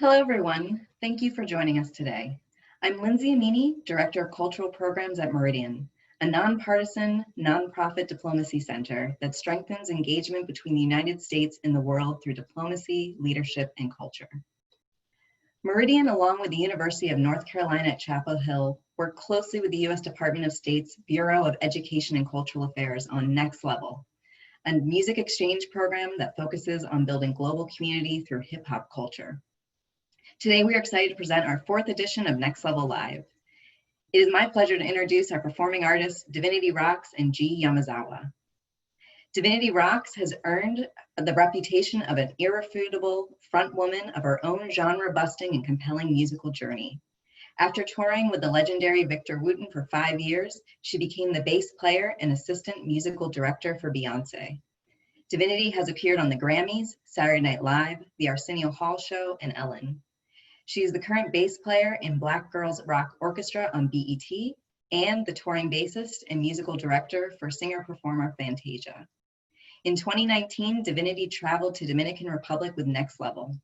Hello, everyone. Thank you for joining us today. I'm Lindsay Amini, Director of Cultural Programs at Meridian, a nonpartisan, nonprofit diplomacy center that strengthens engagement between the United States and the world through diplomacy, leadership, and culture. Meridian, along with the University of North Carolina at Chapel Hill, work closely with the U.S. Department of State's Bureau of Education and Cultural Affairs on Next Level, a music exchange program that focuses on building global community through hip-hop culture. Today, we are excited to present our 4th edition of Next Level Live. It is my pleasure to introduce our performing artists, Divinity Roxx and Yamazawa. Divinity Roxx has earned the reputation of an irrefutable frontwoman of her own genre-busting and compelling musical journey. After touring with the legendary Victor Wooten for 5 years, she became the bass player and assistant musical director for Beyonce. Divinity has appeared on the Grammys, Saturday Night Live, the Arsenio Hall Show, and Ellen. She is the current bass player in Black Girls Rock Orchestra on BET and the touring bassist and musical director for singer-performer Fantasia. In 2019, Divinity traveled to Dominican Republic with Next Level.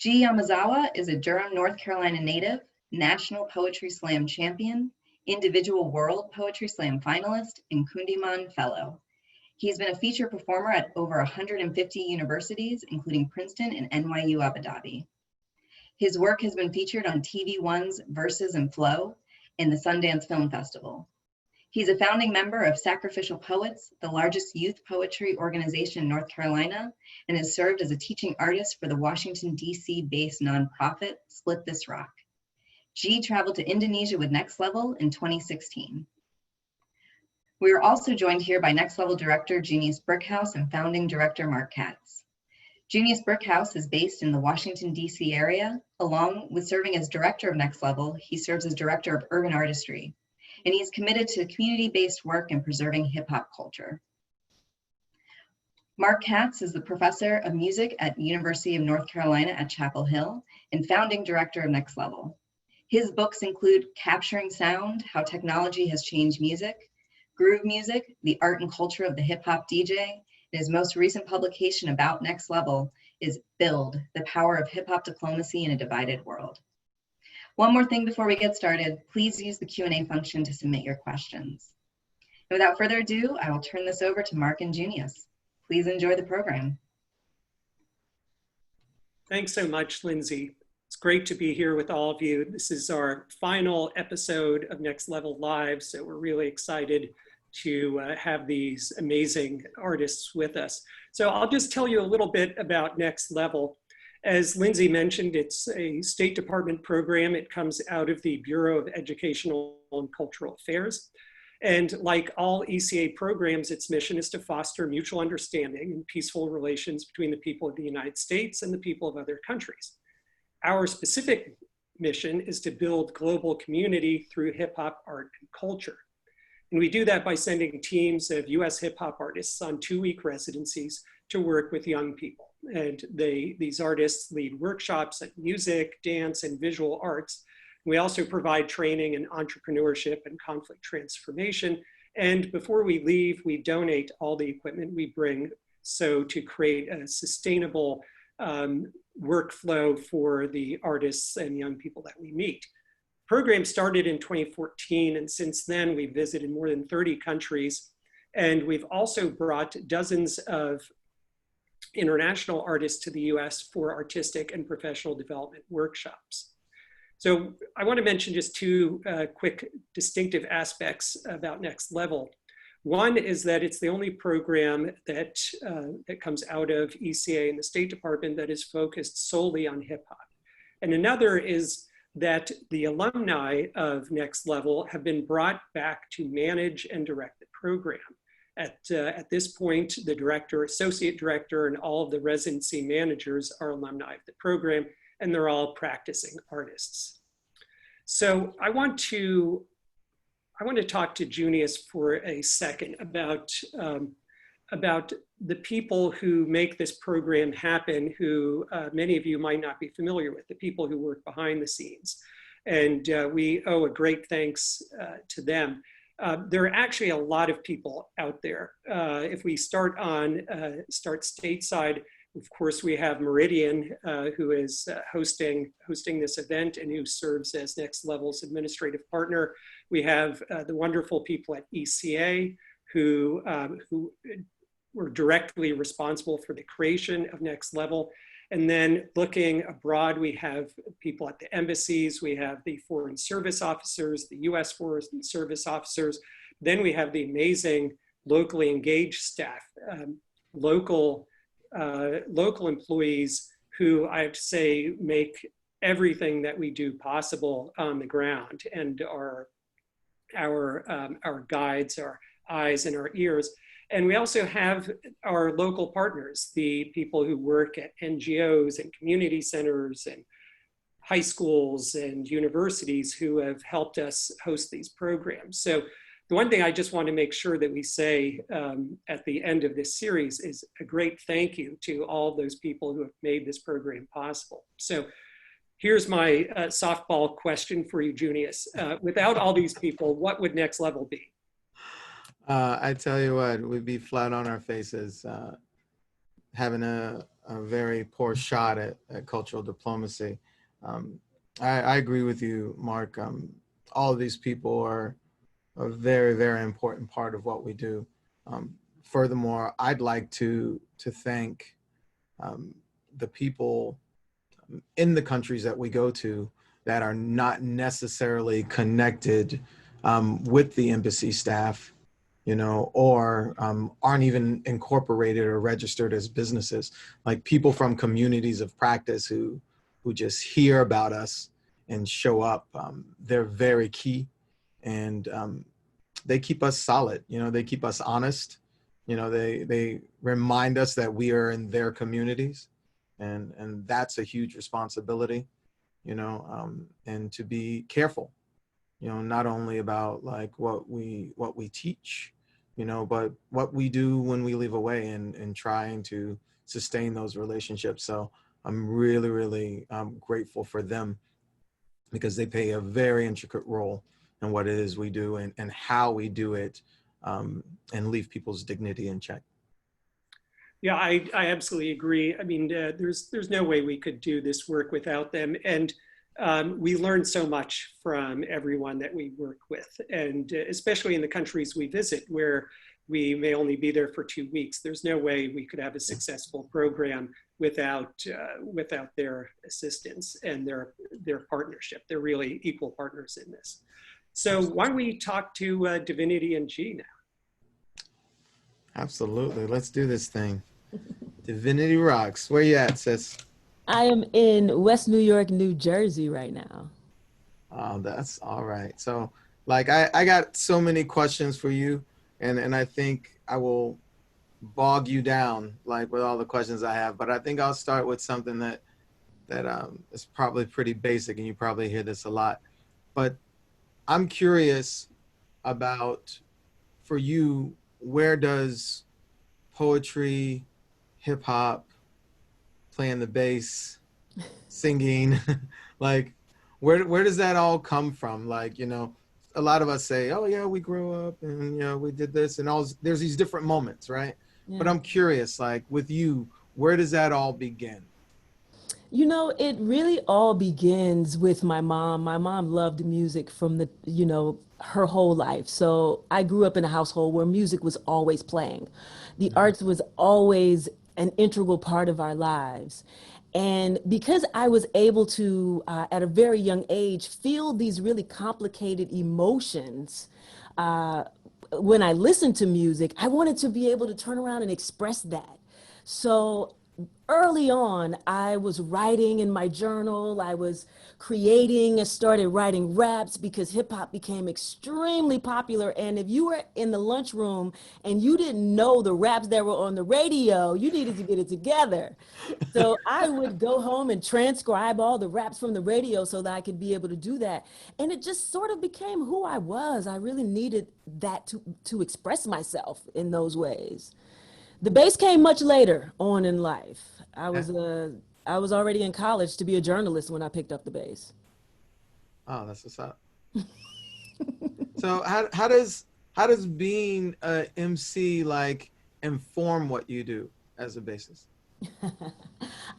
Yamazawa is a Durham, North Carolina native, National Poetry Slam champion, Individual World Poetry Slam finalist, and Kundiman Fellow. He's been a featured performer at over 150 universities, including Princeton and NYU Abu Dhabi. His work has been featured on TV One's Verses and Flow and the Sundance Film Festival. He's a founding member of Sacrificial Poets, the largest youth poetry organization in North Carolina, and has served as a teaching artist for the Washington, D.C.-based nonprofit Split This Rock. Traveled to Indonesia with Next Level in 2016. We are also joined here by Next Level Director Junious Brickhouse and founding director Mark Katz. Junious Brickhouse is based in the Washington, D.C. area. Along with serving as director of Next Level, he serves as director of urban artistry, and he is committed to community-based work and preserving hip-hop culture. Mark Katz is the professor of music at the University of North Carolina at Chapel Hill and founding director of Next Level. His books include Capturing Sound, How Technology Has Changed Music, Groove Music, The Art and Culture of the Hip Hop DJ, and his most recent publication about Next Level is Build, The Power of Hip Hop Diplomacy in a Divided World. One more thing before we get started, please use the Q&A function to submit your questions. And without further ado, I will turn this over to Mark and Junious. Please enjoy the program. Thanks so much, Lindsay. It's great to be here with all of you. This is our final episode of Next Level Live, so we're really excited to have these amazing artists with us. So I'll just tell you a little bit about Next Level. As Lindsay mentioned, it's a State Department program. It comes out of the Bureau of Educational and Cultural Affairs. And like all ECA programs, its mission is to foster mutual understanding and peaceful relations between the people of the United States and the people of other countries. Our specific mission is to build global community through hip hop art and culture. And we do that by sending teams of US hip hop artists on 2-week residencies to work with young people. And these artists lead workshops at music, dance, and visual arts. We also provide training in entrepreneurship and conflict transformation. And before we leave, we donate all the equipment we bring so to create a sustainable workflow for the artists and young people that we meet. The program started in 2014, and since then we've visited more than 30 countries. And we've also brought dozens of international artists to the US for artistic and professional development workshops. So I want to mention just 2 quick distinctive aspects about Next Level. One is that it's the only program that comes out of ECA and the State Department that is focused solely on hip hop. And another is that the alumni of Next Level have been brought back to manage and direct the program. At this point, the director, associate director, and all of the residency managers are alumni of the program, and they're all practicing artists. So I want to talk to Junious for a second about the people who make this program happen, who many of you might not be familiar with, the people who work behind the scenes. And we owe a great thanks to them. There are actually a lot of people out there. If we start stateside, Of course, we have Meridian, who is hosting this event and who serves as Next Level's administrative partner. We have the wonderful people at ECA who were directly responsible for the creation of Next Level. And then looking abroad, we have people at the embassies, we have the foreign service officers, the US foreign service officers. Then we have the amazing locally engaged staff, local employees who I have to say make everything that we do possible on the ground, and our guides, our eyes and our ears. And we also have our local partners, the people who work at NGOs and community centers and high schools and universities who have helped us host these programs. So the one thing I just want to make sure that we say at the end of this series is a great thank you to all those people who have made this program possible. So here's my softball question for you, Junious. Without all these people, what would Next Level be? I tell you what, we'd be flat on our faces, having a very poor shot at cultural diplomacy. I agree with you, Mark. All of these people are a very, very important part of what we do. Furthermore, I'd like to thank the people in the countries that we go to that are not necessarily connected with the embassy staff, you know, or aren't even incorporated or registered as businesses, like people from communities of practice who just hear about us and show up. They're very key, and they keep us solid, you know, they keep us honest, you know, they remind us that we are in their communities, and that's a huge responsibility, you know, and to be careful, you know, not only about like what we teach, you know, but what we do when we leave away, and trying to sustain those relationships. So I'm really, really grateful for them, because they play a very intricate role in what it is we do, and how we do it, and leave people's dignity in check. Yeah, I absolutely agree. I mean, there's no way we could do this work without them. And we learn so much from everyone that we work with, and especially in the countries we visit, where we may only be there for 2 weeks. There's no way we could have a successful program without their assistance and their partnership. They're really equal partners in this. So why don't we talk to Divinity and G now? Absolutely, let's do this thing. Divinity Roxx, where you at, sis? I am in West New York, New Jersey right now. Oh, that's all right. So like, I got so many questions for you, and I think I will bog you down like with all the questions I have, but I think I'll start with something that is probably pretty basic, and you probably hear this a lot, but I'm curious about, for you, where does poetry, hip hop, playing the bass, singing, like where does that all come from? Like, you know, a lot of us say, oh yeah, we grew up and, you know, we did this, and all, there's these different moments, right? Yeah. But I'm curious, like with you, where does that all begin? You know, it really all begins with my mom. My mom loved music from the, you know, her whole life. So I grew up in a household where music was always playing. The arts was always an integral part of our lives. And because I was able to, at a very young age, feel these really complicated emotions, when I listened to music, I wanted to be able to turn around and express that. So early on, I was writing in my journal. I was creating, I started writing raps because hip hop became extremely popular. And if you were in the lunchroom and you didn't know the raps that were on the radio, you needed to get it together. So I would go home and transcribe all the raps from the radio so that I could be able to do that. And it just sort of became who I was. I really needed that to express myself in those ways. The bass came much later on in life. I was already in college to be a journalist when I picked up the bass. Oh, that's what's up. So how does being a MC like inform what you do as a bassist?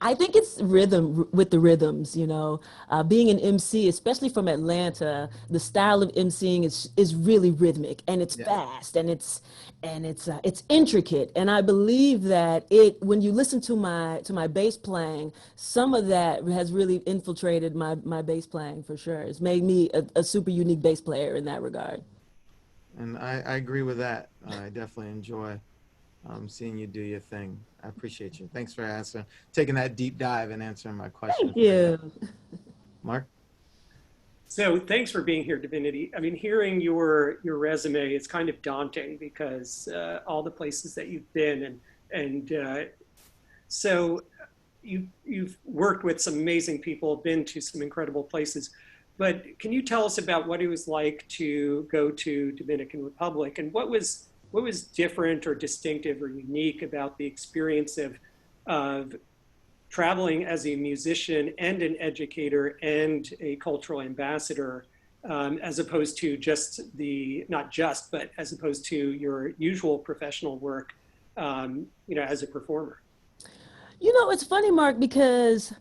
I think it's rhythm with the rhythms, being an MC, especially from Atlanta, the style of MCing is really rhythmic and it's Yeah. fast and it's intricate. And I believe that when you listen to my bass playing, some of that has really infiltrated my bass playing for sure. It's made me a super unique bass player in that regard. And I agree with that. I definitely enjoy seeing you do your thing. I appreciate you. Thanks for taking that deep dive and answering my question. Thank you. Mark? So thanks for being here, Divinity. I mean, hearing your resume is kind of daunting because all the places that you've been and so you've worked with some amazing people, been to some incredible places. But can you tell us about what it was like to go to Dominican Republic and what was different or distinctive or unique about the experience of traveling as a musician and an educator and a cultural ambassador, as opposed to but as opposed to your usual professional work, as a performer? It's funny, Mark, because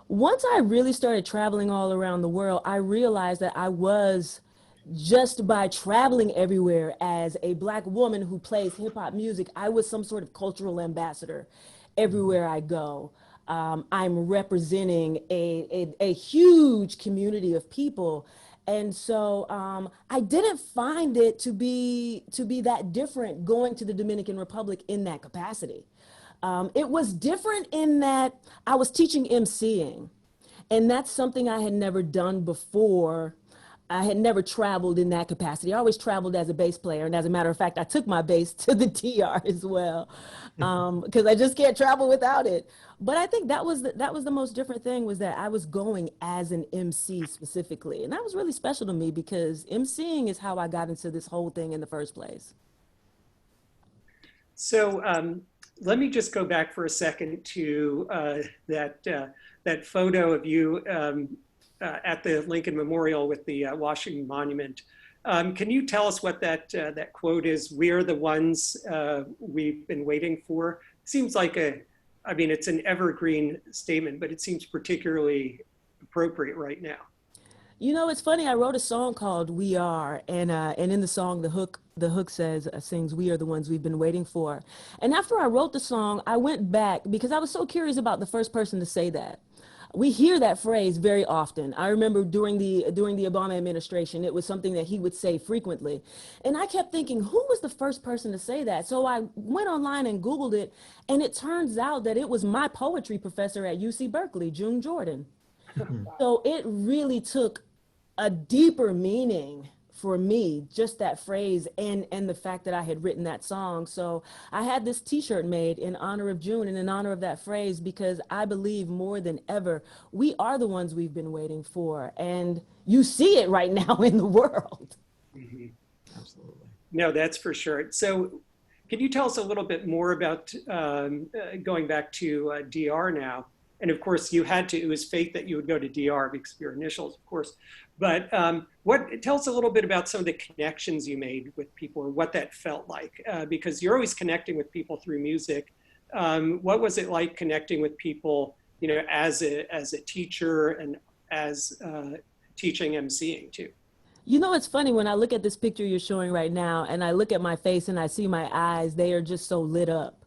once I really started traveling all around the world, I realized that I was just by traveling everywhere as a Black woman who plays hip hop music, I was some sort of cultural ambassador everywhere I go. I'm representing a huge community of people. And so I didn't find it to be that different going to the Dominican Republic in that capacity. It was different in that I was teaching MCing, and that's something I had never done before. I had never traveled in that capacity. I always traveled as a bass player. And as a matter of fact, I took my bass to the DR as well, because I just can't travel without it. But I think that was the most different thing, was that I was going as an MC specifically. And that was really special to me because MCing is how I got into this whole thing in the first place. So let me just go back for a second to that photo of you at the Lincoln Memorial with the Washington Monument. Can you tell us what that quote is? "We are the ones we've been waiting for." Seems like it's an evergreen statement, but it seems particularly appropriate right now. It's funny. I wrote a song called "We Are," and in the song, the hook sings, "We are the ones we've been waiting for." And after I wrote the song, I went back because I was so curious about the first person to say that. We hear that phrase very often. I remember during the Obama administration, it was something that he would say frequently. And I kept thinking, who was the first person to say that? So I went online and Googled it, and it turns out that it was my poetry professor at UC Berkeley, June Jordan. So it really took a deeper meaning for me, just that phrase and the fact that I had written that song. So I had this t-shirt made in honor of June and in honor of that phrase, because I believe more than ever, we are the ones we've been waiting for. And you see it right now in the world. Mm-hmm. Absolutely. No, that's for sure. So can you tell us a little bit more about going back to DR now? And of course, it was fate that you would go to DR because of your initials, of course. But tell us a little bit about some of the connections you made with people, or what that felt like, because you're always connecting with people through music. What was it like connecting with people, as a teacher and as teaching MCing too? It's funny when I look at this picture you're showing right now, and I look at my face and I see my eyes, they are just so lit up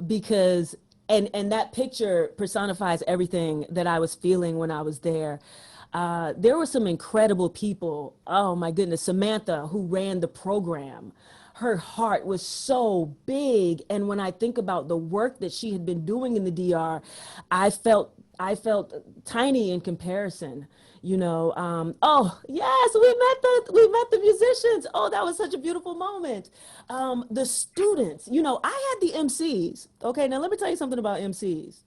because, and that picture personifies everything that I was feeling when I was there. There were some incredible people. Oh my goodness, Samantha, who ran the program. Her heart was so big. And when I think about the work that she had been doing in the DR, I felt tiny in comparison. Oh yes, we met the musicians. Oh, that was such a beautiful moment. The students, I had the MCs. Okay, now let me tell you something about MCs.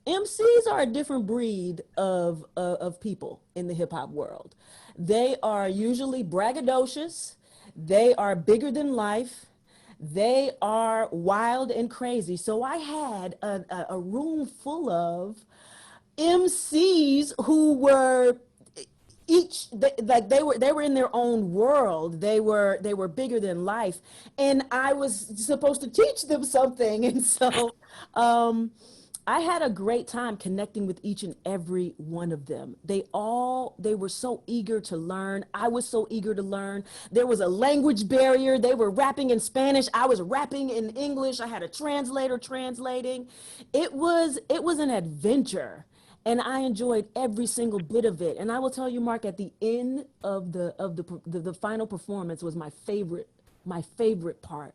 MCs are a different breed of people in the hip hop world. They are usually braggadocious. They are bigger than life. They are wild and crazy. So I had a room full of MCs who were they were in their own world. They were bigger than life, and I was supposed to teach them something. And so Um, I had a great time connecting with each and every one of them. They were so eager to learn. I was so eager to learn. There was a language barrier. They were rapping in Spanish. I was rapping in English. I had a translator translating. It was an adventure. And I enjoyed every single bit of it. And I will tell you, Mark, at the end of the final performance was my favorite part,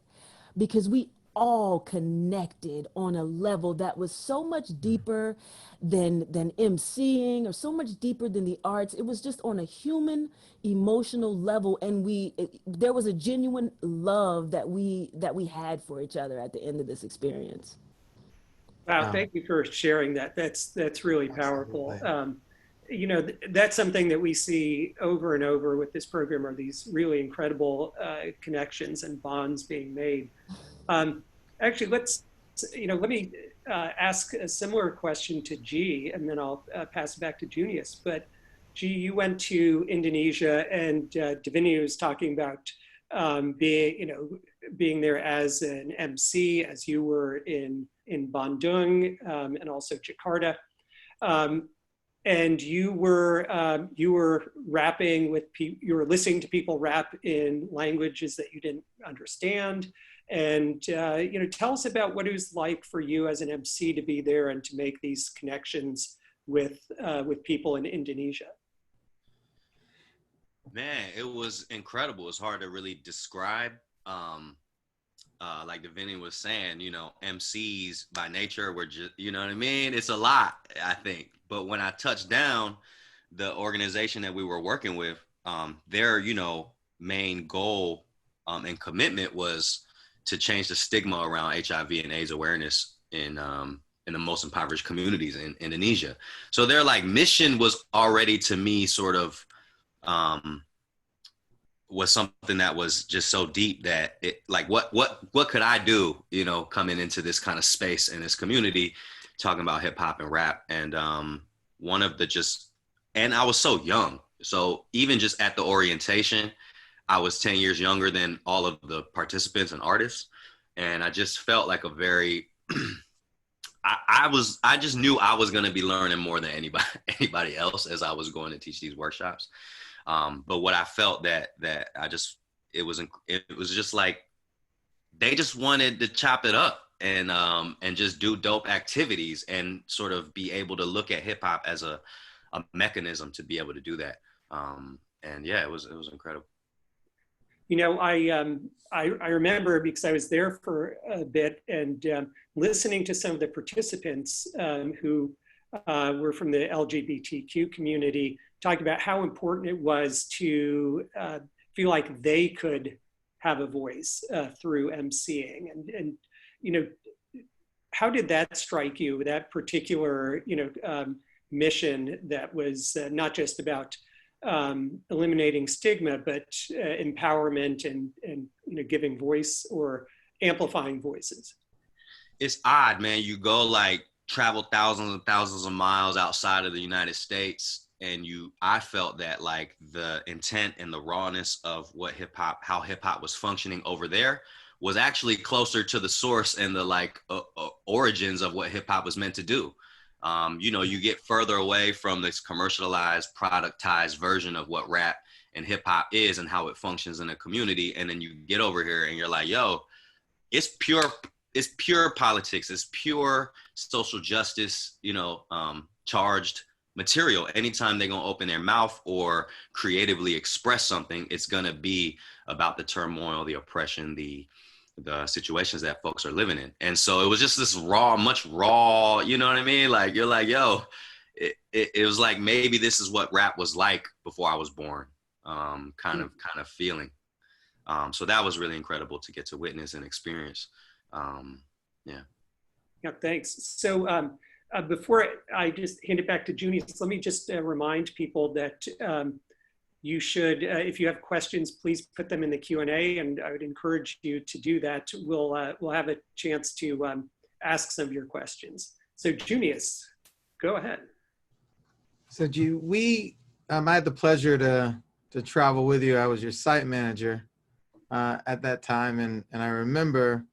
because we all connected on a level that was so much deeper than emceeing, or so much deeper than the arts. It was just on a human, emotional level, and there was a genuine love that we had for each other at the end of this experience. Wow, Wow. thank you for sharing that. That's really powerful. Absolutely. That's something that we see over and over with this program, are these really incredible connections and bonds being made. Um, Actually, let me ask a similar question to G, and then I'll pass it back to Junious. But G, you went to Indonesia, and Divinity was talking about being there as an MC, as you were in Bandung, and also Jakarta. Um, and you were rapping with you were listening to people rap in languages that you didn't understand. And tell us about what it was like for you as an MC to be there and to make these connections with people in Indonesia. Man, it was incredible. It's hard to really describe. Like Divinity was saying, MCs by nature were just, you know what I mean? It's a lot, I think. But when I touched down, the organization that we were working with, their, main goal and commitment was to change the stigma around HIV and AIDS awareness in the most impoverished communities in Indonesia. So their mission was already, to me, sort of was something that was just so deep that it what could I do, coming into this kind of space in this community, talking about hip hop and rap. And and I was so young. So even just at the orientation, I was 10 years younger than all of the participants and artists. And I just felt like a very, I just knew I was going to be learning more than anybody else as I was going to teach these workshops. But what I felt that it was just like, they just wanted to chop it up and just do dope activities and sort of be able to look at hip hop as a mechanism to be able to do that. And yeah, it was incredible. I remember, because I was there for a bit, and listening to some of the participants who were from the LGBTQ community, talking about how important it was to feel like they could have a voice through emceeing. And how did that strike you, that particular mission that was not just about eliminating stigma, but empowerment and giving voice or amplifying voices? It's odd, man. You go travel thousands and thousands of miles outside of the United States, and I felt that the intent and the rawness of how hip hop was functioning over there was actually closer to the source and the origins of what hip hop was meant to do. You get further away from this commercialized, productized version of what rap and hip hop is and how it functions in a community. And then you get over here and you're like, yo, it's pure politics. It's pure social justice, charged material. Anytime they're going to open their mouth or creatively express something, it's going to be about the turmoil, the oppression, the situations that folks are living in. And so it was just this much raw, you know what I mean? You're like, yo, it was like, maybe this is what rap was like before I was born, kind of feeling. So that was really incredible to get to witness and experience. Yeah, thanks. So before I just hand it back to Junious, let me just remind people that you should, if you have questions, please put them in the Q&A, and I would encourage you to do that. We'll have a chance to ask some of your questions. So Junious, go ahead. So I had the pleasure to travel with you. I was your site manager at that time, and I remember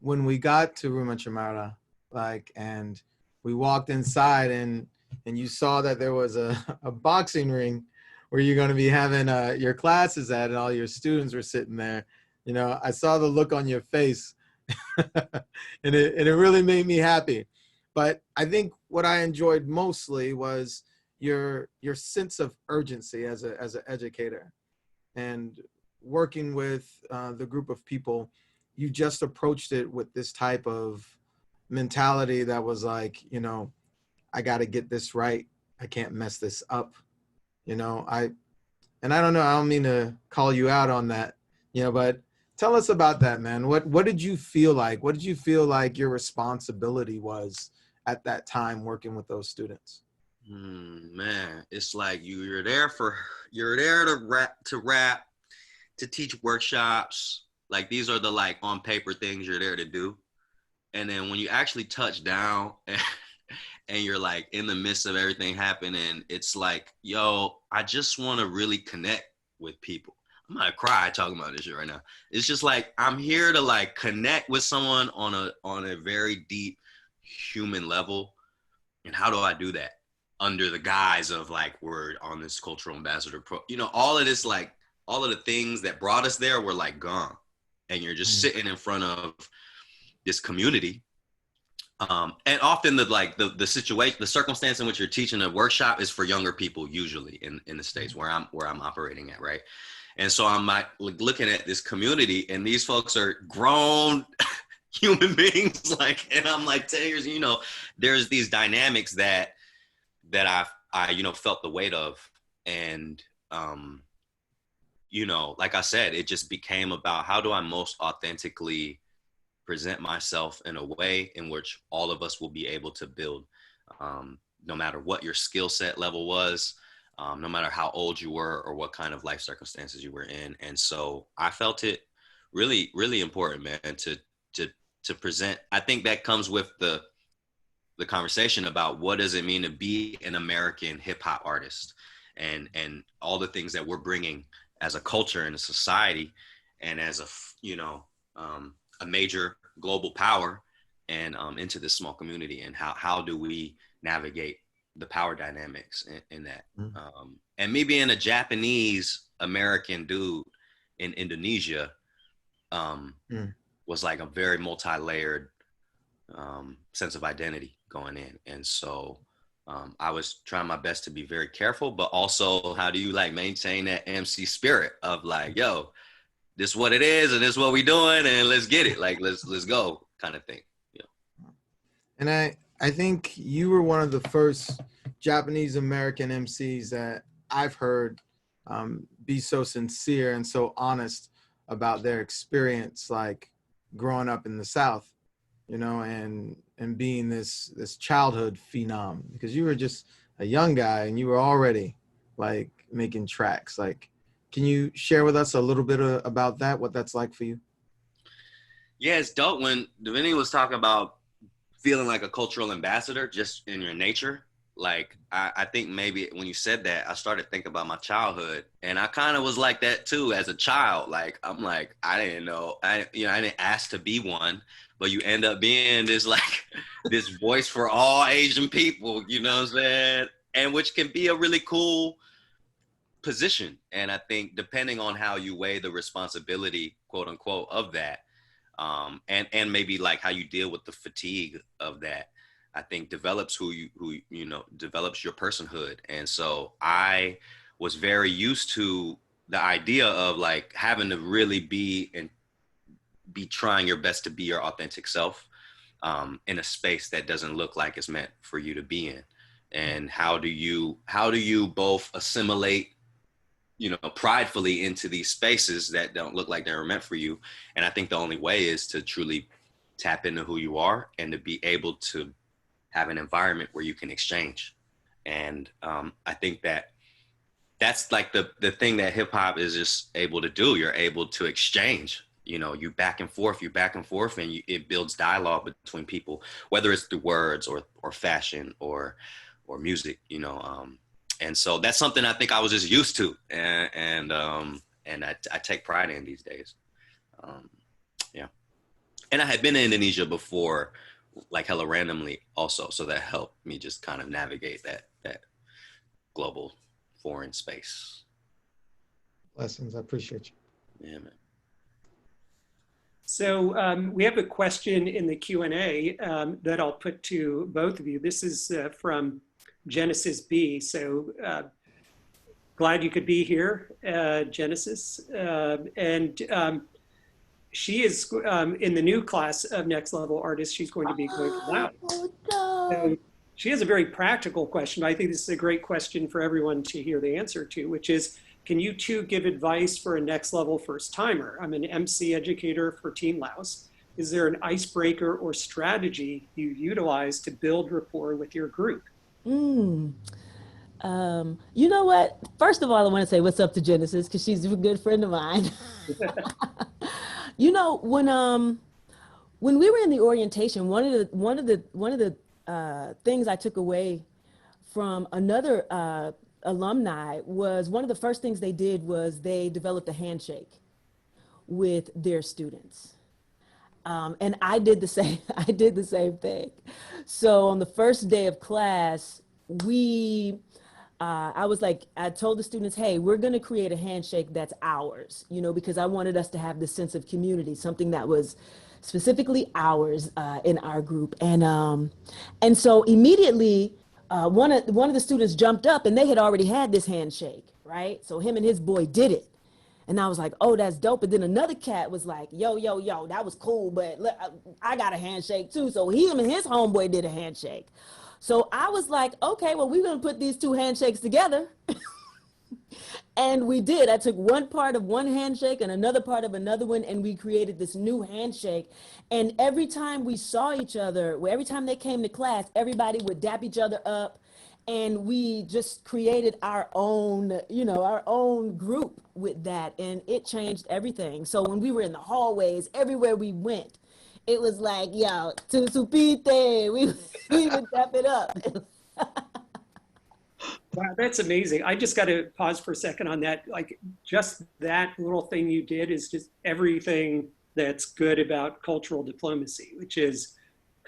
when we got to Ruma Chamara, like, and we walked inside and you saw that there was a boxing ring where you're going to be having your classes at, and all your students were sitting there, you know, I saw the look on your face and it really made me happy. But I think what I enjoyed mostly was your sense of urgency as an educator, and working with the group of people. You just approached it with this type of mentality that was like, you know, I got to get this right. I can't mess this up. You know, and I don't know, I don't mean to call you out on that, you know, but tell us about that, man. What did you feel like? What did you feel like your responsibility was at that time working with those students? Man, it's like you're there to rap, to teach workshops. Like, these are the, like, on paper things you're there to do. And then when you actually touch down and you're like in the midst of everything happening, it's like, yo, I just want to really connect with people. I'm gonna cry talking about this shit right now. It's just like, I'm here to, like, connect with someone on a very deep human level. And how do I do that? Under the guise of, like, we're on this cultural ambassador you know, all of this, like, all of the things that brought us there were, like, gone. And you're just sitting in front of this community. And often the situation, the circumstance in which you're teaching a workshop is for younger people, usually in the States where I'm operating at, right? And so I'm, like, looking at this community, and these folks are grown human beings, like, and I'm like, 10 years, you know, there's these dynamics that I you know, felt the weight of. And you know, like I said, it just became about, how do I most authentically present myself in a way in which all of us will be able to build, no matter what your skill set level was, no matter how old you were or what kind of life circumstances you were in. And so I felt it really, really important, man, to present. I think that comes with the conversation about what does it mean to be an American hip hop artist, and all the things that we're bringing as a culture and a society, and as a, you know, a major global power, and into this small community, and how do we navigate the power dynamics in that. And me being a Japanese American dude in Indonesia was like a very multi-layered sense of identity going in. And so I was trying my best to be very careful, but also, how do you, like, maintain that MC spirit of, like, yo, this is what it is, and this is what we doing, and let's get it, like, let's go kind of thing. Yeah. And I think you were one of the first Japanese American MCs that I've heard be so sincere and so honest about their experience, like, growing up in the South, you know, and being this childhood phenom, because you were just a young guy and you were already, like, making tracks. Like, can you share with us a little bit about that, what that's like for you? Yeah, it's dope. When Divinity was talking about feeling like a cultural ambassador just in your nature, like, I think maybe when you said that, I started thinking about my childhood, and I kind of was like that too as a child. Like, I'm like, I didn't know, I didn't ask to be one, but you end up being this, like, this voice for all Asian people, you know what I'm saying? And which can be a really cool position. And I think depending on how you weigh the responsibility, quote unquote, of that, and maybe, like, how you deal with the fatigue of that, I think develops who you know, develops your personhood. And so I was very used to the idea of, like, having to really be trying your best to be your authentic self in a space that doesn't look like it's meant for you to be in. And how do you both assimilate, you know, pridefully into these spaces that don't look like they were meant for you? And I think the only way is to truly tap into who you are, and to be able to have an environment where you can exchange. And I think that's like the thing that hip hop is just able to do. You're able to exchange, you know, you back and forth, and it builds dialogue between people, whether it's through words or fashion or music, you know. And so that's something I think I was just used to, and I take pride in these days. Yeah. And I had been to Indonesia before, like hella randomly also. So that helped me just kind of navigate that global foreign space. Blessings. I appreciate you. Yeah, man. So we have a question in the Q&A that I'll put to both of you. This is from Genesis B. So glad you could be here, Genesis. She is in the new class of Next Level Artists. She's going to be going to Laos. So she has a very practical question. I think this is a great question for everyone to hear the answer to, which is, can you two give advice for a next level first timer? I'm an MC educator for Team Laos. Is there an icebreaker or strategy you utilize to build rapport with your group? You know what? First of all, I want to say what's up to Genesis because she's a good friend of mine. You know, when we were in the orientation, one of the things I took away from another alumni was one of the first things they did was they developed a handshake with their students. And I did the same. I did the same thing. So on the first day of class, I told the students, hey, we're going to create a handshake that's ours, you know, because I wanted us to have this sense of community, something that was specifically ours in our group. And so immediately, one of the students jumped up and they had already had this handshake, right? So him and his boy did it. And I was like, oh, that's dope. And then another cat was like, yo, that was cool, but look, I got a handshake too. So him and his homeboy did a handshake. So I was like, okay, well, we're going to put these two handshakes together. And we did. I took one part of one handshake and another part of another one, and we created this new handshake. And every time we saw each other, every time they came to class, everybody would dap each other up. And we just created our own, you know, our own group with that. And it changed everything. So when we were in the hallways, everywhere we went, it was like, yo, tu supite, we would dap it up. Wow, that's amazing. I just got to pause for a second on that. Like, just that little thing you did is just everything that's good about cultural diplomacy, which is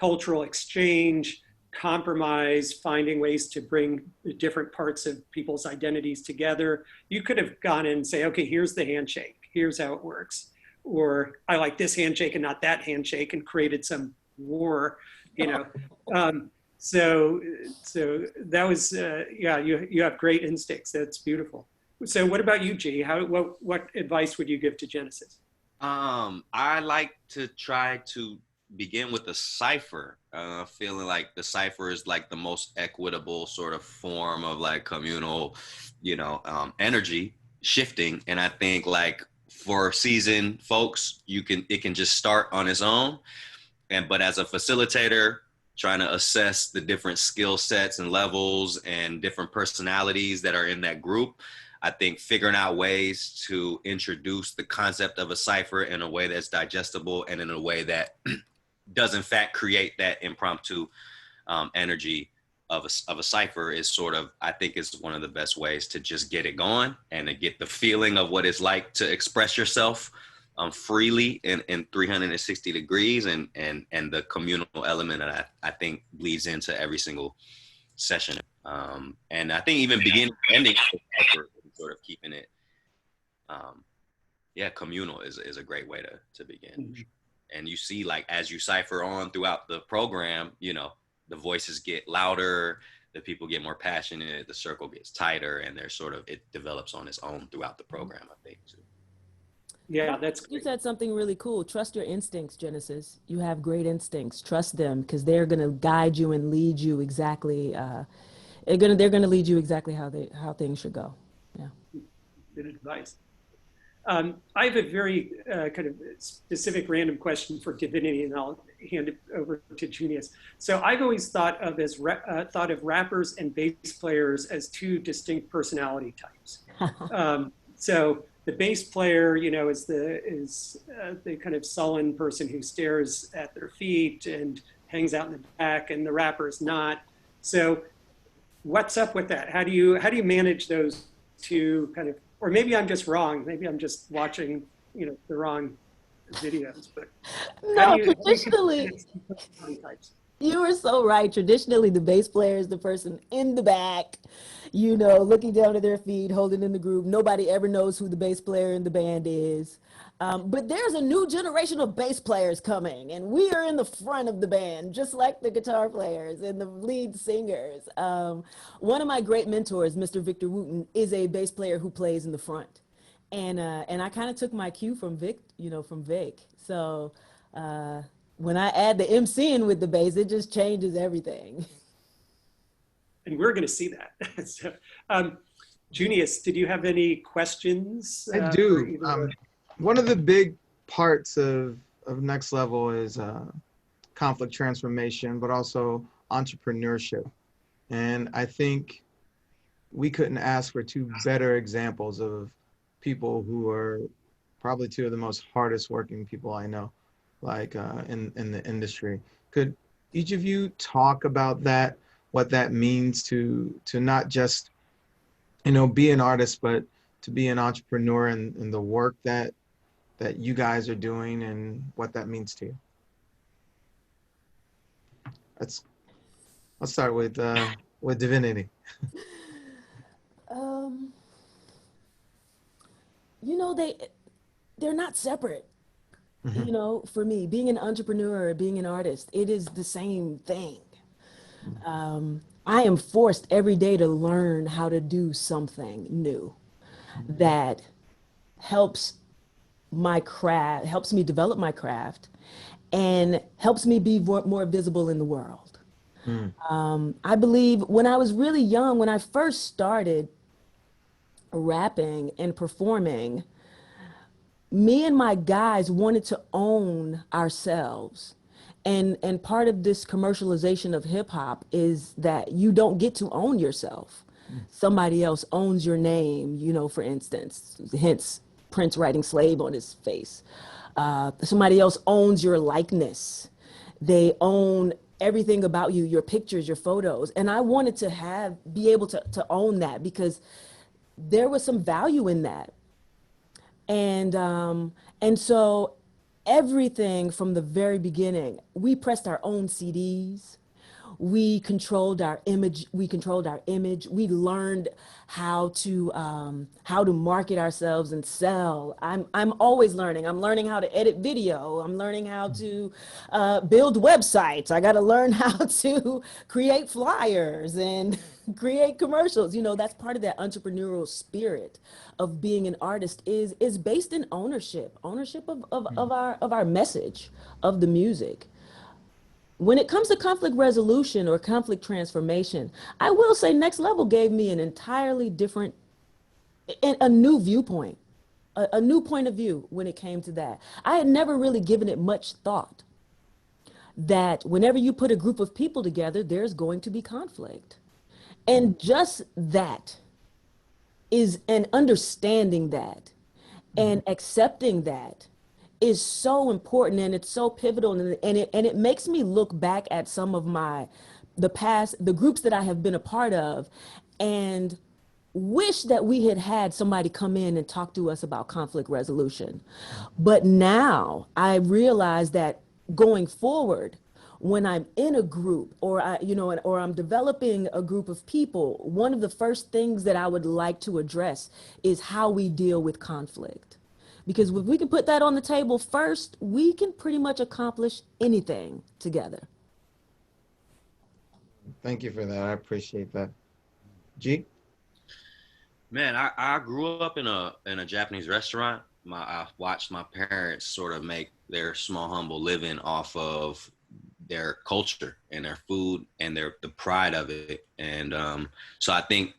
cultural exchange, compromise, finding ways to bring the different parts of people's identities together. You could have gone in and say, okay, here's the handshake. Here's how it works. Or I like this handshake and not that handshake, and created some war, you know. So that was, yeah, you have great instincts. That's beautiful. So what about you, G? What advice would you give to Genesis? I like to try to begin with a cipher, feeling like the cipher is like the most equitable sort of form of like communal, you know, energy shifting. And I think like for seasoned folks, it can just start on its own. But as a facilitator, trying to assess the different skill sets and levels and different personalities that are in that group, I think figuring out ways to introduce the concept of a cipher in a way that's digestible and in a way that does in fact create that impromptu energy of a cipher is sort of, I think is one of the best ways to just get it going and to get the feeling of what it's like to express yourself freely in 360 degrees, and the communal element that I think bleeds into every single session. And I think even beginning and ending sort of keeping it, communal is a great way to begin. Mm-hmm. And you see, like, as you cipher on throughout the program, you know, the voices get louder, the people get more passionate, the circle gets tighter, and it develops on its own throughout the program, I think, too. Yeah, that's great. You said something really cool. Trust your instincts, Genesis. You have great instincts. Trust them because they're going to guide you and lead you exactly. They're going to lead you exactly how things should go. Yeah. Good advice. I have a very kind of specific random question for Divinity, and I'll hand it over to Junious. So I've always thought of rappers and bass players as two distinct personality types. So the bass player, you know, is the kind of sullen person who stares at their feet and hangs out in the back, and the rapper is not. So what's up with that? How do you manage those two kind of? Or maybe I'm just wrong. Maybe I'm just watching, you know, the wrong videos, but No, how do you traditionally, body types? you were so right. Traditionally, the bass player is the person in the back, you know, looking down at their feet, holding in the groove. Nobody ever knows who the bass player in the band is. But there's a new generation of bass players coming, and we are in the front of the band, just like the guitar players and the lead singers. One of my great mentors, Mr. Victor Wooten, is a bass player who plays in the front. And I kind of took my cue from Vic, you know, from Vic. So when I add the MC with the bass, it just changes everything. And we're going to see that. So, Junious, did you have any questions? I do. One of the big parts of Next Level is conflict transformation, but also entrepreneurship. And I think we couldn't ask for two better examples of people who are probably two of the most hardest working people I know, like in the industry. Could each of you talk about that, what that means to not just, you know, be an artist, but to be an entrepreneur and the work that you guys are doing and what that means to you? Let's start with Divinity. You know, they're not separate. You know, for me, being an entrepreneur, being an artist, it is the same thing. I am forced every day to learn how to do something new that helps my craft, helps me develop my craft, and helps me be more visible in the world. I believe when I was really young, when I first started rapping and performing, me and my guys wanted to own ourselves. And part of this commercialization of hip hop is that you don't get to own yourself. Somebody else owns your name, you know, for instance, hence Prince writing slave on his face. Somebody else owns your likeness. They own everything about you, your pictures, your photos. And I wanted to be able to own that because there was some value in that. And so everything from the very beginning, we pressed our own CDs. We controlled our image. We learned how to market ourselves and sell. I'm always learning. I'm learning how to edit video. I'm learning how to build websites. I got to learn how to create flyers and create commercials. You know, that's part of that entrepreneurial spirit of being an artist is based in ownership of our message, of the music. When it comes to conflict resolution or conflict transformation, I will say Next Level gave me an entirely different, a new viewpoint, a new point of view when it came to that. I had never really given it much thought that whenever you put a group of people together, there's going to be conflict. And just that is an understanding that and accepting that is so important, and it's so pivotal, and it makes me look back at some of the groups that I have been a part of, and wish that we had somebody come in and talk to us about conflict resolution. But now I realize that going forward, when I'm in a group or I'm developing a group of people, one of the first things that I would like to address is how we deal with conflict. Because if we can put that on the table first, we can pretty much accomplish anything together. Thank you for that. I appreciate that. G? Man, I grew up in a Japanese restaurant. I watched my parents sort of make their small, humble living off of their culture and their food and the pride of it. And so I think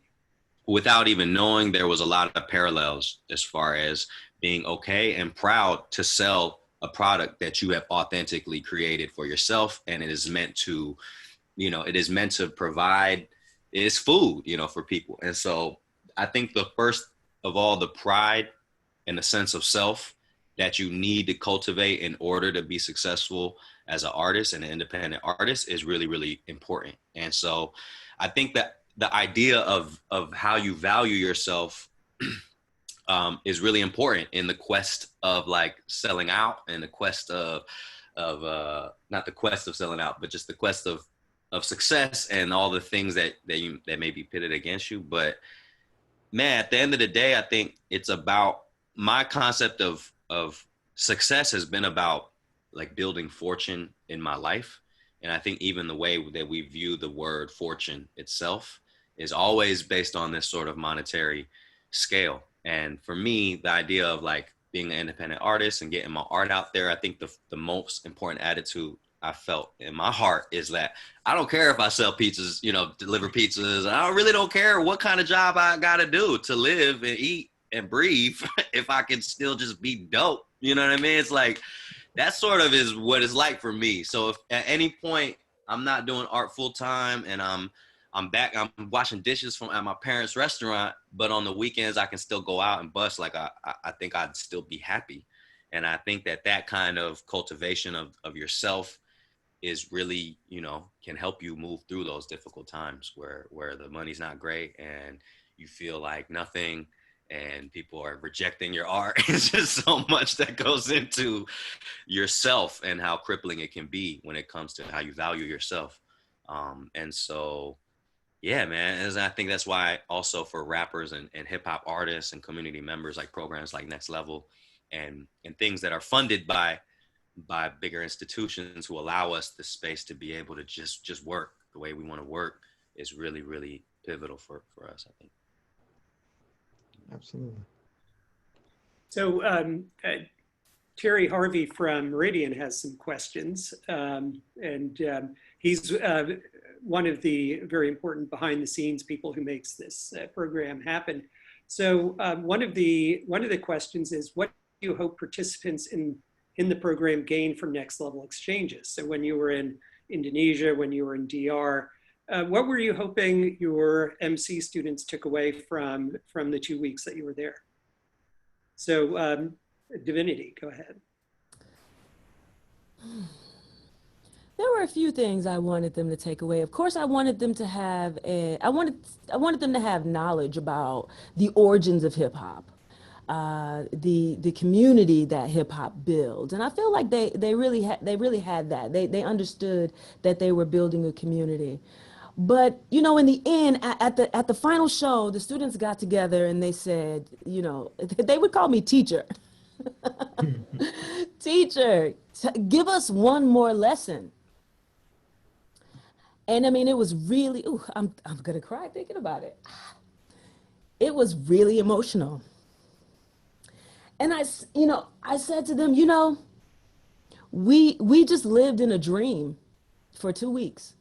without even knowing, there was a lot of parallels as far as being okay and proud to sell a product that you have authentically created for yourself. And it is meant to, provide, it's food, for people. And so I think the first of all, the pride and the sense of self that you need to cultivate in order to be successful as an artist and an independent artist is really, really important. And so I think that the idea of how you value yourself is really important in the quest of like selling out, and the quest of not the quest of selling out, but just the quest of success and all the things that may be pitted against you. But man, at the end of the day, I think it's about, my concept of success has been about like building fortune in my life. And I think even the way that we view the word fortune itself is always based on this sort of monetary scale. And for me, the idea of like being an independent artist and getting my art out there, I think the most important attitude I felt in my heart is that I don't care if I sell pizzas, you know, deliver pizzas. I really don't care what kind of job I got to do to live and eat and breathe if I can still just be dope. You know what I mean? It's like, that sort of is what it's like for me. So if at any point I'm not doing art full time and I'm washing dishes from at my parents' restaurant, but on the weekends I can still go out and bust, like I think I'd still be happy. And I think that kind of cultivation of yourself is really, you know, can help you move through those difficult times where the money's not great and you feel like nothing and people are rejecting your art. It's just so much that goes into yourself and how crippling it can be when it comes to how you value yourself. And so, yeah, man, and I think that's why also for rappers and hip hop artists and community members, like programs like Next Level and things that are funded by bigger institutions who allow us the space to be able to just work the way we want to work is really, really pivotal for us, I think. Absolutely. So Terry Harvey from Meridian has some questions, he's one of the very important behind the scenes people who makes this program happen. So one of the questions is, what do you hope participants in the program gain from Next Level exchanges? So when you were in Indonesia, when you were in DR, what were you hoping your MC students took away from the 2 weeks that you were there? So Divinity, go ahead. There were a few things I wanted them to take away. Of course, I wanted them to have I wanted them to have knowledge about the origins of hip hop, the community that hip hop builds, and I feel like they really had that. They understood that they were building a community. But you know, in the end, at the final show, the students got together and they said, you know, they would call me teacher. Teacher, give us one more lesson. And I mean, it was really, ooh, I'm gonna cry thinking about it. It was really emotional. And I said to them, you know, we just lived in a dream for 2 weeks.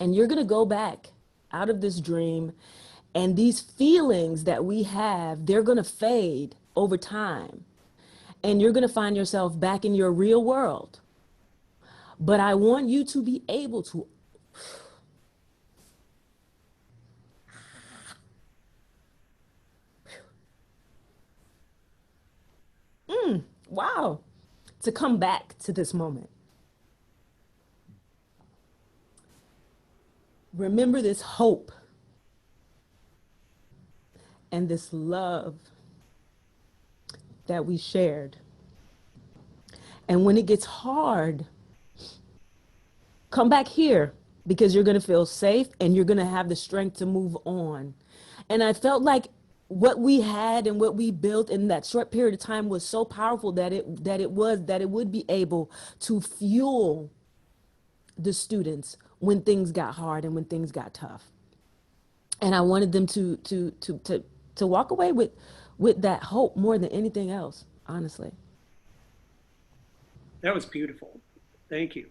And you're gonna go back out of this dream, and these feelings that we have, they're gonna fade over time. And you're gonna find yourself back in your real world. But I want you to be able to wow, to come back to this moment. Remember this hope and this love that we shared. And when it gets hard, come back here, because you're going to feel safe and you're going to have the strength to move on. And I felt like what we had and what we built in that short period of time was so powerful that it would be able to fuel the students when things got hard and when things got tough. And I wanted them to walk away with that hope more than anything else, honestly. That was beautiful. Thank you.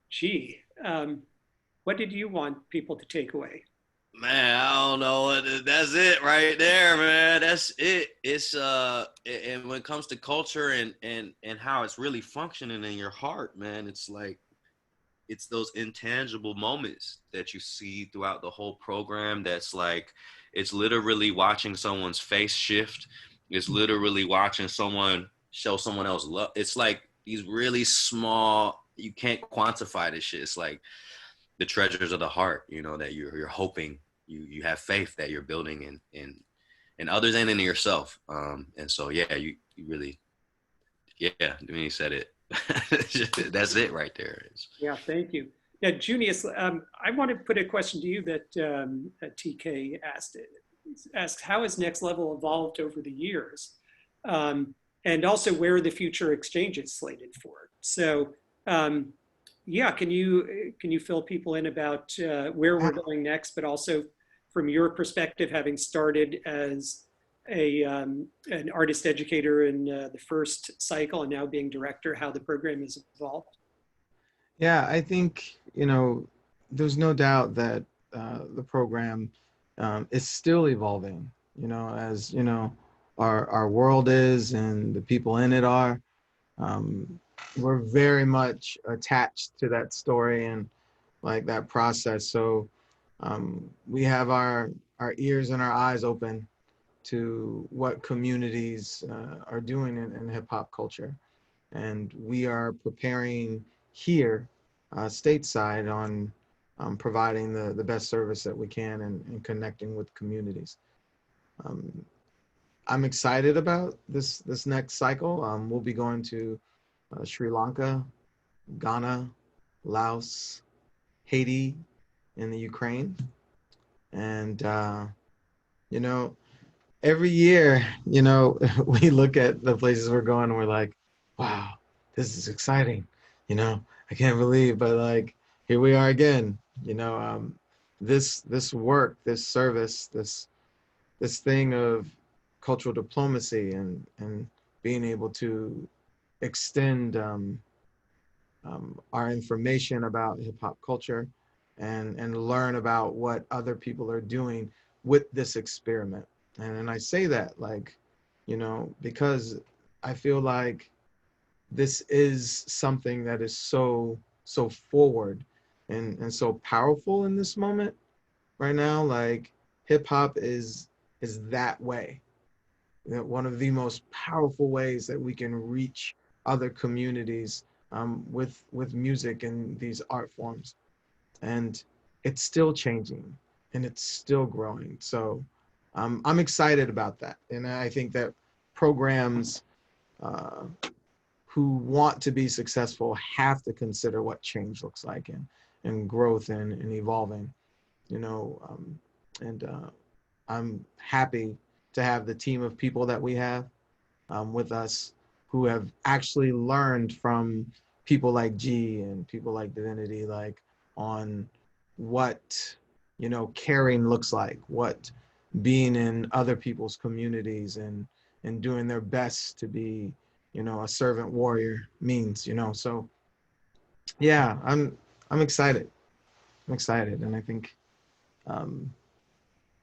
Gee, what did you want people to take away? Man, I don't know. That's it right there, man. That's it. It's and when it comes to culture and how it's really functioning in your heart, man, it's like, it's those intangible moments that you see throughout the whole program. That's like, it's literally watching someone's face shift. It's literally watching someone show someone else love. It's like these really small, you can't quantify this shit. It's like the treasures of the heart, you know, that you're hoping, you have faith that you're building and others and in yourself. And so, yeah, you really, yeah, when you said it, that's it right there. Yeah, thank you. Yeah, Junious, I want to put a question to you that TK asked, how has Next Level evolved over the years? And also where are the future exchanges slated for? So yeah, can you fill people in about where we're going next, but also from your perspective, having started as an artist educator in the first cycle and now being director, how the program has evolved? Yeah, I think, there's no doubt that the program is still evolving, as, our world is and the people in it are. We're very much attached to that story and like that process. So we have our ears and our eyes open to what communities are doing in hip hop culture. And we are preparing here stateside on providing the best service that we can and connecting with communities. I'm excited about this next cycle. We'll be going to Sri Lanka, Ghana, Laos, Haiti, and the Ukraine. And, every year, we look at the places we're going and we're like, wow, this is exciting. I can't believe, but like, here we are again, this work, this service, this thing of cultural diplomacy and being able to extend our information about hip hop culture and learn about what other people are doing with this experiment. And I say that like, because I feel like this is something that is so forward and so powerful in this moment right now. Like hip hop is that way. One of the most powerful ways that we can reach other communities with music and these art forms. And it's still changing and it's still growing. So I'm excited about that. And I think that programs who want to be successful have to consider what change looks like and growth and evolving, and I'm happy to have the team of people that we have with us who have actually learned from people like G and people like Divinity, like on what, caring looks like, what being in other people's communities and doing their best to be, a servant warrior means, so yeah, I'm excited. I'm excited. And I think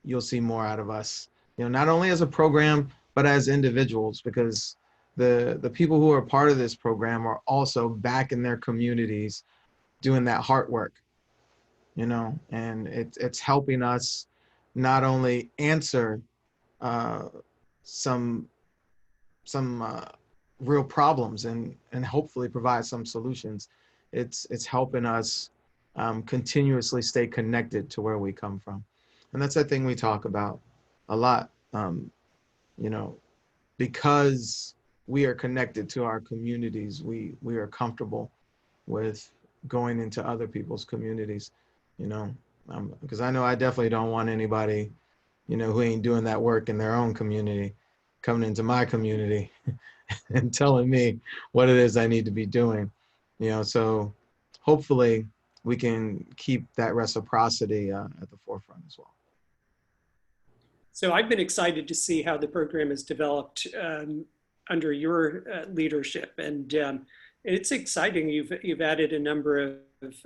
you'll see more out of us, not only as a program, but as individuals, because the people who are part of this program are also back in their communities doing that heart work, and it's helping us not only answer some real problems and hopefully provide some solutions. It's helping us continuously stay connected to where we come from. And that's the thing we talk about a lot, because we are connected to our communities, we are comfortable with going into other people's communities, because I know I definitely don't want anybody, who ain't doing that work in their own community coming into my community and telling me what it is I need to be doing, so hopefully we can keep that reciprocity at the forefront as well. So I've been excited to see how the program has developed under your leadership, and it's exciting. You've added a number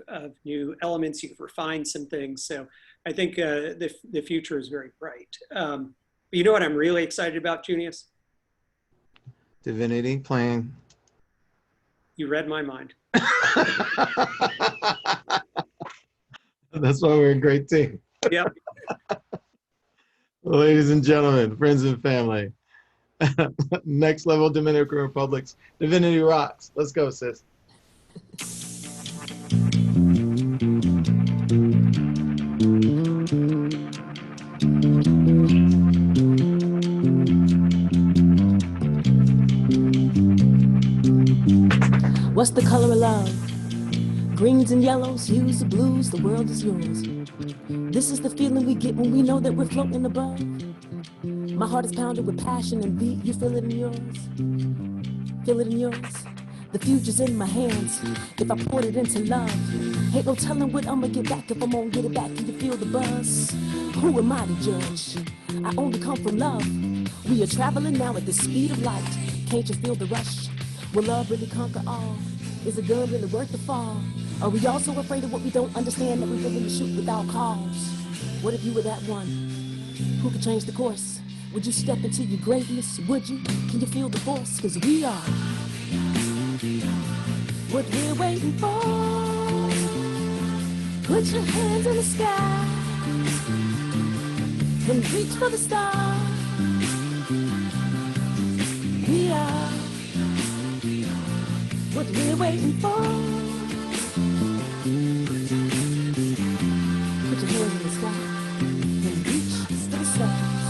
of new elements. You've refined some things. So I think the future is very bright. But you know what I'm really excited about, Junious? Divinity playing. You read my mind. That's why we're a great team. Yep. Ladies and gentlemen, friends and family, Next Level Dominican Republic's Divinity Roxx. Let's go, sis. What's the color of love? Greens and yellows, hues and blues, the world is yours. This is the feeling we get when we know that we're floating above. My heart is pounded with passion and beat, you feel it in yours? Feel it in yours? The future's in my hands, if I poured it into love. Ain't no telling what I'ma get back if I'm gonna get it back. Can you feel the buzz? Who am I to judge? I only come from love. We are traveling now at the speed of light. Can't you feel the rush? Will love really conquer all? Is a gun really worth the fall? Are we all so afraid of what we don't understand that we're willing to shoot without cause? What if you were that one who could change the course? Would you step into your greatness? Would you? Can you feel the force? Cause we are what we're waiting for. Put your hands in the sky and reach for the stars. We are what we're waiting for. Put your hands in the sky and reach for the stars.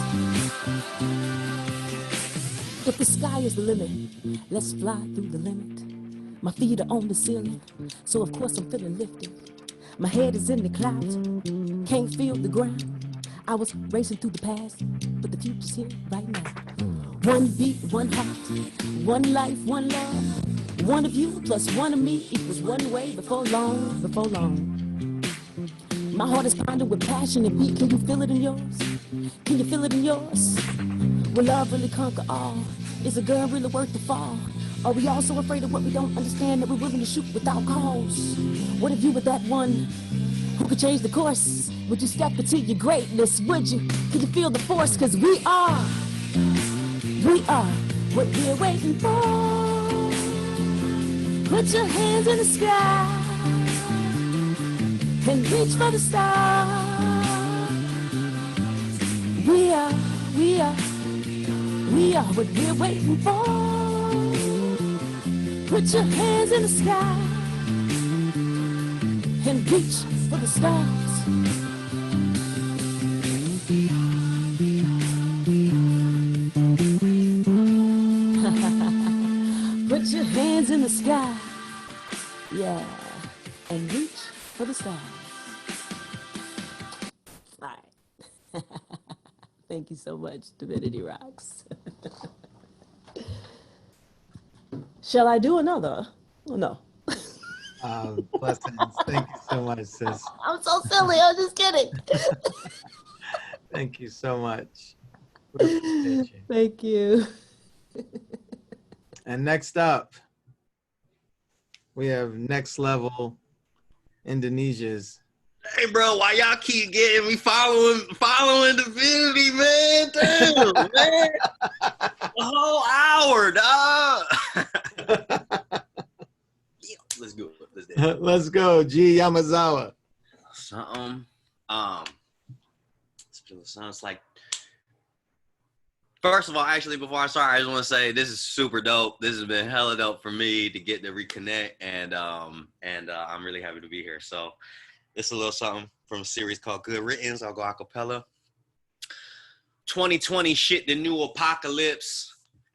If the sky is the limit, let's fly through the limit. My feet are on the ceiling, so of course I'm feeling lifted. My head is in the clouds, can't feel the ground. I was racing through the past, but the future's here right now. One beat, one heart, one life, one love. One of you plus one of me equals one way before long, before long. My heart is pounding with passion and beat. Can you feel it in yours? Can you feel it in yours? Will love really conquer all? Is a gun really worth the fall? Are we all so afraid of what we don't understand that we're willing to shoot without cause? What if you were that one who could change the course? Would you step into your greatness? Would you? Can you feel the force? Cause we are what we're waiting for. Put your hands in the sky and reach for the stars. We are what we're waiting for. Put your hands in the sky and reach for the stars. Put your hands in the sky, yeah, and reach for the stars. All right. Thank you so much, Divinity Roxx. Shall I do another? Oh, no. Blessings. Thank you so much, sis. I'm so silly. I'm just kidding. Thank you so much. We appreciate you. Thank you. And next up, we have Next Level Indonesia's. Hey, bro, why y'all keep getting me following Divinity, man? Damn, man. The whole hour, dog. Let's go. Let's go, G Yamazawa. Something. Sounds like. First of all, actually, before I start, I just want to say this is super dope. This has been hella dope for me to get to reconnect, and I'm really happy to be here. So, it's a little something from a series called Good Riddance. I'll go a cappella. 2020 shit, the new apocalypse.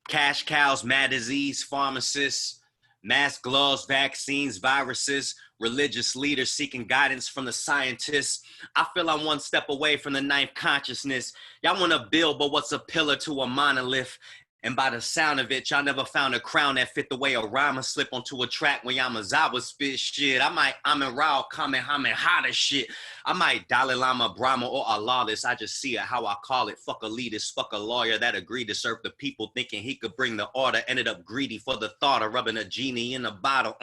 Cash cows, mad disease, pharmacists, mask gloves, vaccines, viruses, religious leaders seeking guidance from the scientists. I feel I'm one step away from the ninth consciousness. Y'all want to build, but what's a pillar to a monolith? And by the sound of it, y'all never found a crown that fit the way a rhymer slip onto a track when Yamazawa spit shit. I might Amin Rao Kamehameha shit. I might Dalai Lama, Brahma, or Allahless. I just see it how I call it. Fuck elitist, fuck a lawyer that agreed to serve the people thinking he could bring the order. Ended up greedy for the thought of rubbing a genie in a bottle.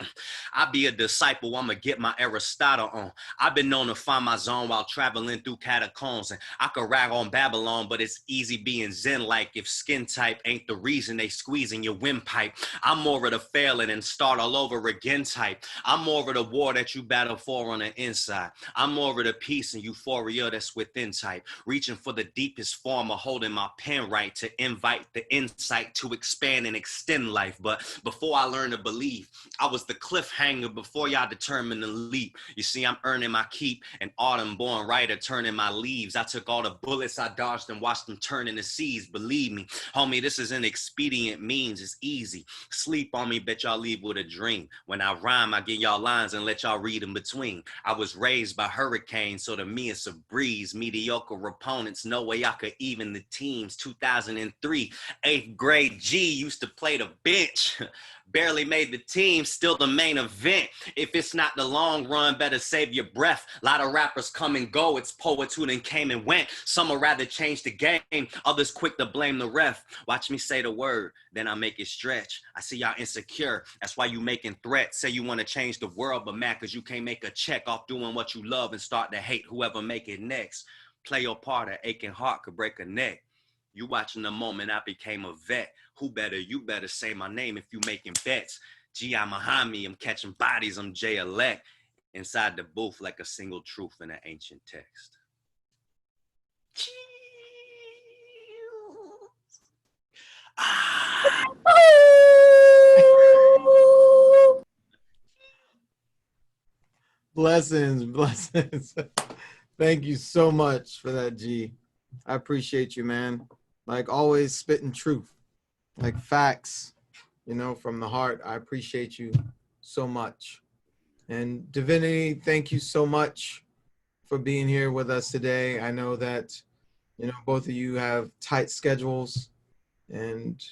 I be a disciple, I'ma get my Aristotle on. I've been known to find my zone while traveling through catacombs. And I could rag on Babylon, but it's easy being zen-like if skin type ain't the reason they squeezing your windpipe. I'm more of the failing and start all over again type. I'm more of the war that you battle for on the inside. I'm more of the peace and euphoria that's within type. Reaching for the deepest form of holding my pen right to invite the insight to expand and extend life. But before I learned to believe, I was the cliffhanger before y'all determined to leap. You see, I'm earning my keep, an autumn-born writer turning my leaves. I took all the bullets I dodged and watched them turn into seeds. Believe me, homie, this is an expedient means. It's easy. Sleep on me, bet y'all leave with a dream. When I rhyme, I give y'all lines and let y'all read in between. I was raised by hurricanes, so to me it's a breeze. Mediocre opponents, no way I could even the teams. 2003, 8th grade G used to play the bench. Barely made the team, still the main event. If it's not the long run, better save your breath. A lot of rappers come and go. It's poets who then came and went. Some will rather change the game. Others quick to blame the ref. Watch me say the word, then I make it stretch. I see y'all insecure. That's why you making threats. Say you want to change the world, but mad because you can't make a check off doing what you love and start to hate whoever make it next. Play your part, an aching heart could break a neck. You watching the moment I became a vet. Who better? You better say my name if you making bets. G, I'm behind me. I'm catching bodies. I'm J-elect. Inside the booth like a single truth in an ancient text. Ah. Blessings, blessings. Thank you so much for that, G. I appreciate you, man. Like always, spitting truth, like facts, you know, from the heart. I appreciate you so much. And Divinity, thank you so much for being here with us today. I know that, you know, both of you have tight schedules, and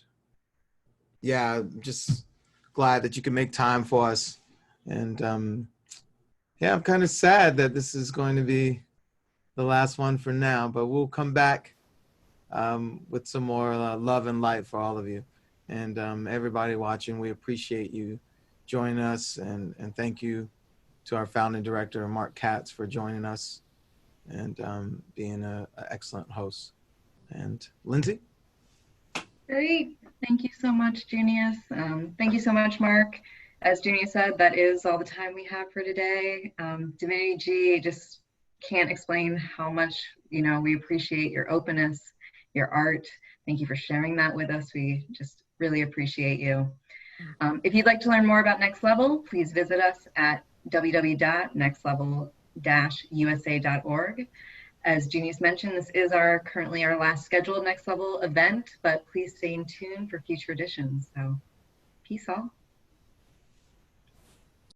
yeah, I'm just glad that you can make time for us. And yeah, I'm kind of sad that this is going to be the last one for now, but we'll come back with some more love and light for all of you. And everybody watching, we appreciate you joining us, and thank you to our founding director, Mark Katz, for joining us and being an excellent host. And Lindsay? Great. Thank you so much, Junious. Thank you so much, Mark. As Junious said, that is all the time we have for today. Divinity G, just can't explain how much, you know, we appreciate your openness, your art. Thank you for sharing that with us. We just really appreciate you. If you'd like to learn more about Next Level, please visit us at www.nextlevel-usa.org. As Junious mentioned, this is currently our last scheduled Next Level event, but please stay in tune for future editions. So peace all.